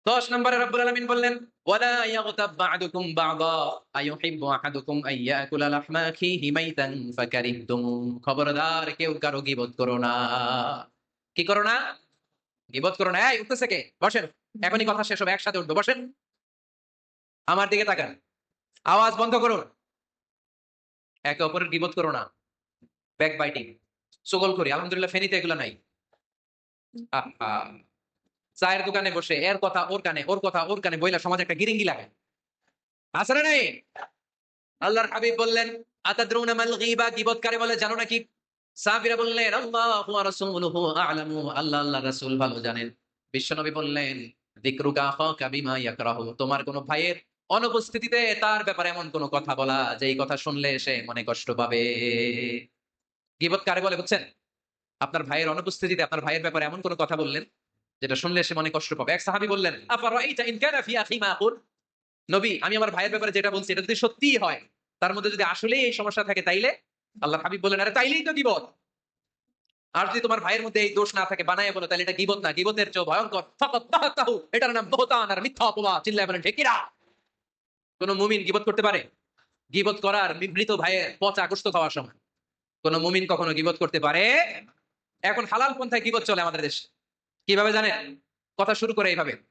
10 নম্বরে রব্বুল আলামিন বললেন, ওয়ালা ইয়াগতাব বা'দুকুম বা'দা আইয়ুহিব্বু আহাদুকুম আইয়াকুলা লাহমা আখিহি মাইতান ফাকারিহতুম। খবরদার কেউ কারো গীবত করো না। কি করো না? গীবত করো না। এই উঠতেছে কে? বসেন। এখনই কথা শেষ হবে, একসাথে উঠবো। বসেন। আমার দিকে তাকান। আওয়াজ বন্ধ করুন। একে অপরের গীবত করো না। ব্যাক বাইটিং, চুগলখড়ি। আলহামদুলিল্লাহ ফেনীতে এগুলো নাই। আহা! চায়ের দোকানে বসে এর কথা ওর কানে, ওর কথা ওর কানে বইলা সমাজে একটা গিরিঙ্গি লাগে। আছে না নাই? আল্লাহর হাবিব বললেন, আতাদরুনা মাল গীবা? গীবত কারে বলে জানো নাকি? সাহাবীরা বললেন, আল্লাহু ওয়া রাসূলুহু আ'লামু। আল্লাহ আল্লাহর রাসূল ভালো জানেন। বিশ্বনবী বললেন, যিকরুকা আখাকা বিমা ইয়াকরাহু। তোমার কোন ভাইয়ের অনুপস্থিতিতে তার ব্যাপারে এমন কোন কথা বলা যেই কথা শুনলে সে মনে কষ্ট পাবে। গীবত কারে বলে বুঝছেন? আপনার ভাইয়ের অনুপস্থিতিতে আপনার ভাইয়ের ব্যাপারে এমন কোন কথা বললেন যেটা শুনলে সে মনে কষ্ট পাবে। এক সাহাবী বললেন, আফারাইতা ইন কানা ফি আখি মা আকুল। নবী, আমি আমার ভাইয়ের ব্যাপারে যেটা বলছি এটা যদি সত্যিই হয়, তার মধ্যে যদি আসলেই এই সমস্যা থাকে, তাইলে? আল্লাহর হাবিব বললেন, আরে তাইলেই তো গীবত। আর যদি তোমার ভাইয়ের মধ্যে এই দোষ না থাকে, বানায়ে বলো, তাহলে এটা গীবত না, গীবতের চেয়েও ভয়ঙ্কর। ফাকাদ বাহতাহু। এটার নাম বহতান আর মিথ্যা অপবাদ। চিল্লায়ে বলেন ঠিক কিনা? কোন মুমিন গীবত করতে পারে? গীবত করার মৃত ভাইয়ের পচা গোশত খাওয়ার সময়। কোন মুমিন কখনো গীবত করতে পারে? এখন হালাল পন্থায় গীবত চলে আমাদের দেশে। কিভাবে জানেন? কথা শুরু করে এইভাবে।